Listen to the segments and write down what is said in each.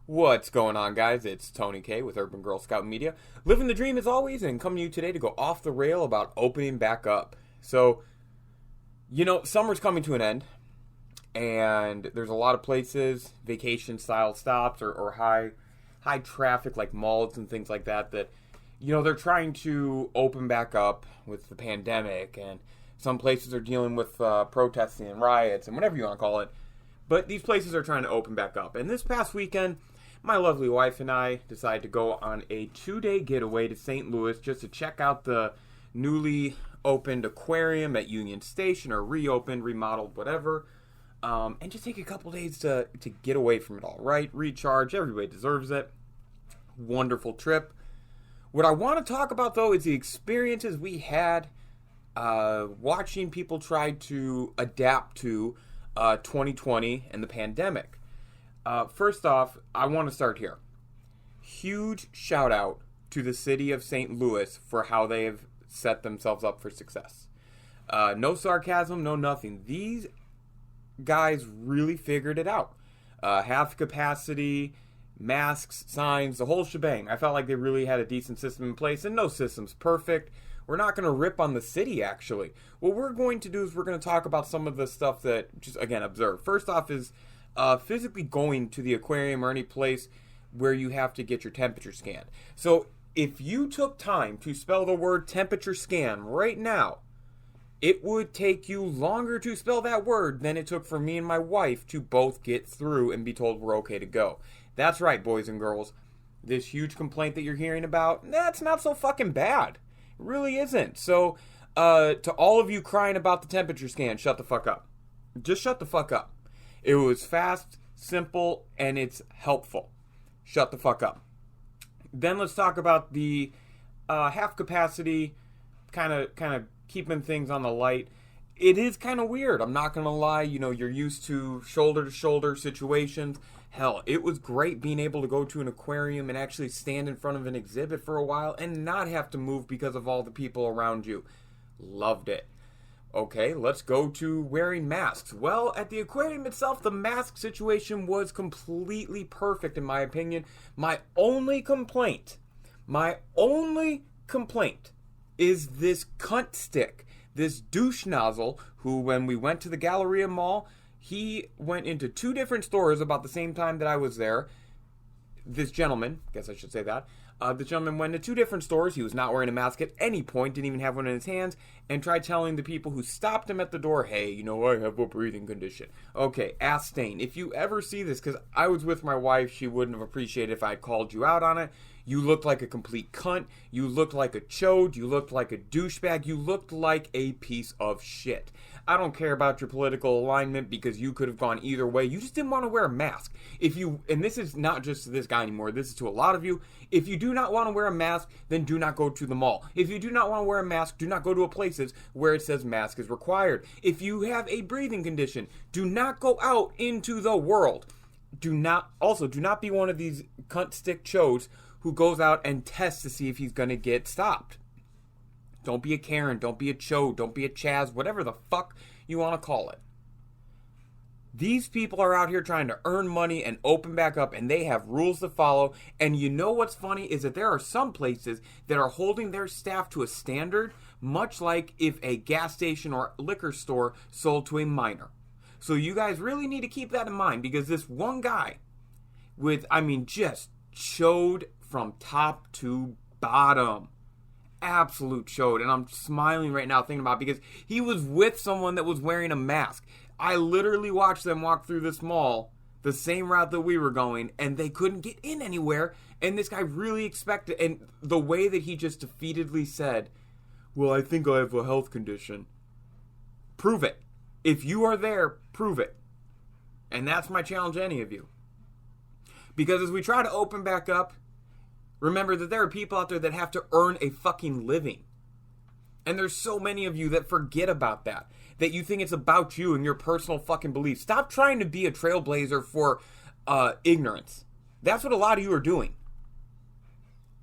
What's going on, guys? It's Tony K with Urban Girl Scout Media. Living the dream as always, and coming to you today to go off the rail about opening back up. So, summer's coming to an end, and there's a lot of places, vacation-style stops or high traffic like malls and things like that, they're trying to open back up with the pandemic, and some places are dealing with protesting and riots and whatever you want to call it. But these places are trying to open back up. And this past weekend, my lovely wife and I decided to go on a 2-day getaway to St. Louis just to check out the newly opened aquarium at Union Station, or reopened, remodeled, whatever. And just take a couple days to get away from it all, right? Recharge. Everybody deserves it. Wonderful trip. What I want to talk about, though, is the experiences we had watching people try to adapt to 2020 and the pandemic. First off, I want to start here. Huge shout out to the city of St. Louis for how they have set themselves up for success. No sarcasm, no nothing. These guys really figured it out. Half capacity, masks, signs, the whole shebang. I felt like they really had a decent system in place, and no system's perfect. We're not going to rip on the city, actually. What we're going to do is we're going to talk about some of the stuff that, just again, observe. First off is physically going to the aquarium or any place where you have to get your temperature scanned. So if you took time to spell the word temperature scan right now, it would take you longer to spell that word than it took for me and my wife to both get through and be told we're okay to go. That's right, boys and girls. This huge complaint that you're hearing about, that's not so fucking bad. It really isn't. So, to all of you crying about the temperature scan, shut the fuck up. Just shut the fuck up. It was fast, simple, and it's helpful. Shut the fuck up. Then let's talk about the half capacity, kind of keeping things on the light. It is kind of weird. I'm not going to lie. You're used to shoulder-to-shoulder situations. Hell, it was great being able to go to an aquarium and actually stand in front of an exhibit for a while and not have to move because of all the people around you. Loved it. Okay, let's go to wearing masks. Well, at the aquarium itself, the mask situation was completely perfect in my opinion. My only complaint is this cunt stick, this douche nozzle, who when we went to the Galleria Mall, he went into 2 different stores about the same time that I was there. This gentleman, I guess I should say that, the gentleman went to 2 different stores. He was not wearing a mask at any point, didn't even have one in his hands, and tried telling the people who stopped him at the door, hey, I have a breathing condition. Okay, ass stain. If you ever see this, because I was with my wife, she wouldn't have appreciated if I called you out on it. You looked like a complete cunt. You looked like a chode. You looked like a douchebag. You looked like a piece of shit. I don't care about your political alignment because you could have gone either way. You just didn't want to wear a mask. And this is not just to this guy anymore. This is to a lot of you. If you do not want to wear a mask, then do not go to the mall. If you do not want to wear a mask, do not go to places where it says mask is required. If you have a breathing condition, do not go out into the world. Do not be one of these cunt stick chodes who goes out and tests to see if he's going to get stopped. Don't be a Karen, don't be a chode, don't be a Chaz, whatever the fuck you want to call it. These people are out here trying to earn money and open back up, and they have rules to follow. And you know what's funny is that there are some places that are holding their staff to a standard, much like if a gas station or liquor store sold to a minor. So you guys really need to keep that in mind, because this one guy just chode from top to bottom. Absolute chode. And I'm smiling right now thinking about it because he was with someone that was wearing a mask. I literally watched them walk through this mall the same route that we were going, and they couldn't get in anywhere. And this guy really expected, and the way that he just defeatedly said, well, I think I have a health condition. Prove it. If you are there, prove it. And that's my challenge to any of you. Because as we try to open back up, remember that there are people out there that have to earn a fucking living. And there's so many of you that forget about that. That you think it's about you and your personal fucking beliefs. Stop trying to be a trailblazer for ignorance. That's what a lot of you are doing.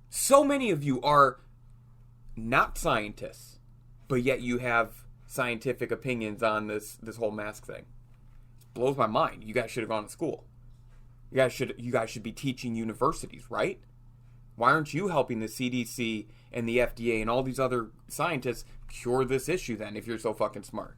So many of you are not scientists, but yet you have scientific opinions on this whole mask thing. It blows my mind. You guys should have gone to school. You guys should be teaching universities, right? Why aren't you helping the CDC and the FDA and all these other scientists cure this issue then if you're so fucking smart?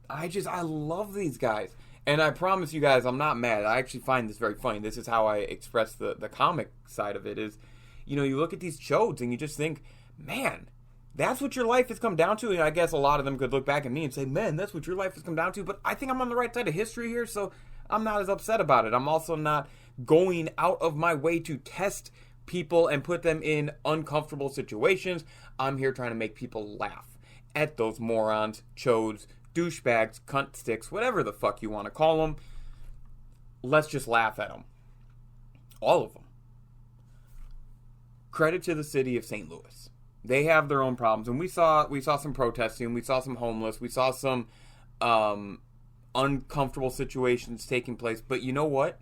I love these guys. And I promise you guys, I'm not mad. I actually find this very funny. This is how I express the comic side of it is, you look at these chodes and you just think, man, that's what your life has come down to. And I guess a lot of them could look back at me and say, man, that's what your life has come down to. But I think I'm on the right side of history here, so I'm not as upset about it. I'm also not going out of my way to test people and put them in uncomfortable situations. I'm here trying to make people laugh at those morons, chodes, douchebags, cunt sticks, whatever the fuck you want to call them. Let's just laugh at them. All of them. Credit to the city of St. Louis. They have their own problems, and we saw some protesting, we saw some homeless, we saw some uncomfortable situations taking place. But you know what?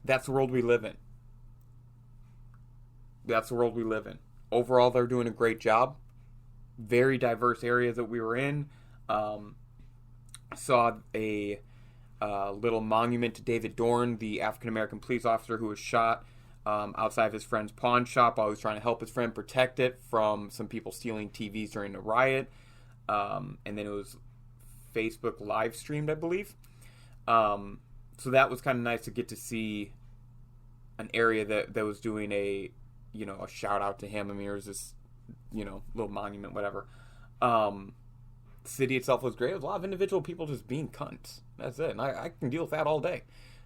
That's the world we live in. That's the world we live in. Overall, they're doing a great job. Very diverse areas that we were in. Saw a little monument to David Dorn, the African-American police officer who was shot outside of his friend's pawn shop while he was trying to help his friend protect it from some people stealing TVs during the riot. And then it was Facebook live streamed, I believe. So that was kind of nice to get to see an area that was doing a shout out to him. I mean, there was this, little monument, whatever. The city itself was great. It was a lot of individual people just being cunts. That's it. And I can deal with that all day.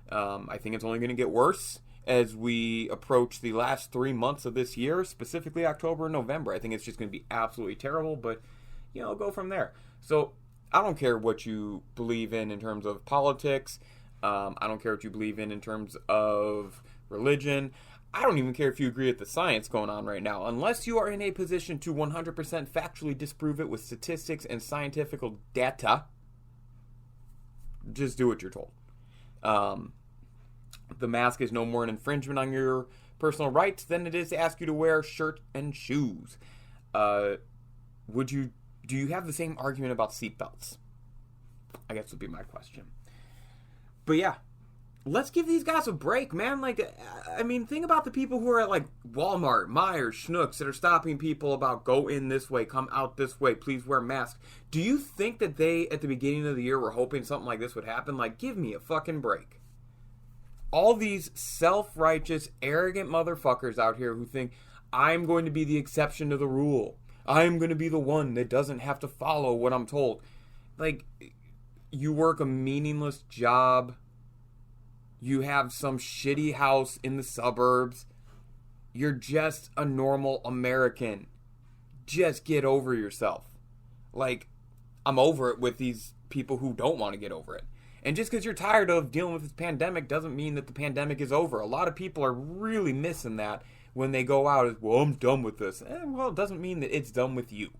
I think it's only going to get worse as we approach the last 3 months of this year, specifically October and November. I think it's just going to be absolutely terrible, but, go from there. So I don't care what you believe in terms of politics. I don't care what you believe in terms of religion. I don't even care if you agree with the science going on right now. Unless you are in a position to 100% factually disprove it with statistics and scientific data, just do what you're told. The mask is no more an infringement on your personal rights than it is to ask you to wear a shirt and shoes. Do you have the same argument about seatbelts? I guess would be my question. But yeah, let's give these guys a break, man. Think about the people who are at Walmart, Meijer, Schnucks that are stopping people about go in this way, come out this way, please wear masks. Do you think that they, at the beginning of the year, were hoping something like this would happen? Give me a fucking break. All these self-righteous, arrogant motherfuckers out here who think, I'm going to be the exception to the rule. I'm going to be the one that doesn't have to follow what I'm told. You work a meaningless job. You have some shitty house in the suburbs. You're just a normal American. Just get over yourself. I'm over it with these people who don't want to get over it. And just because you're tired of dealing with this pandemic doesn't mean that the pandemic is over. A lot of people are really missing that when they go out as, well, I'm done with this. Well, it doesn't mean that it's done with you.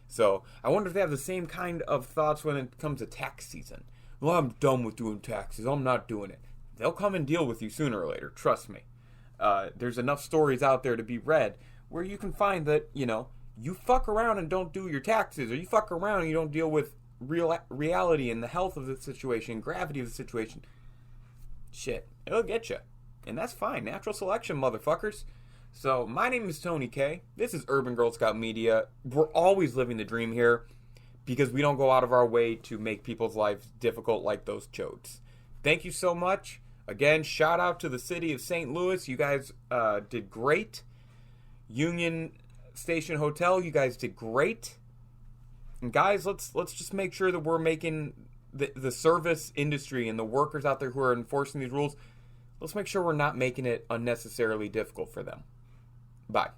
So I wonder if they have the same kind of thoughts when it comes to tax season. Well, I'm done with doing taxes. I'm not doing it. They'll come and deal with you sooner or later. Trust me. There's enough stories out there to be read where you can find that, you fuck around and don't do your taxes, or you fuck around and you don't deal with reality and the health of the situation, gravity of the situation. Shit, it'll get you. And that's fine. Natural selection, motherfuckers. So, my name is Tony K. This is Urban Girl Scout Media. We're always living the dream here because we don't go out of our way to make people's lives difficult like those chodes. Thank you so much. Again, shout out to the city of St. Louis. You guys did great. Union Station Hotel, you guys did great. And guys, let's just make sure that we're making the service industry and the workers out there who are enforcing these rules, let's make sure we're not making it unnecessarily difficult for them. Bye.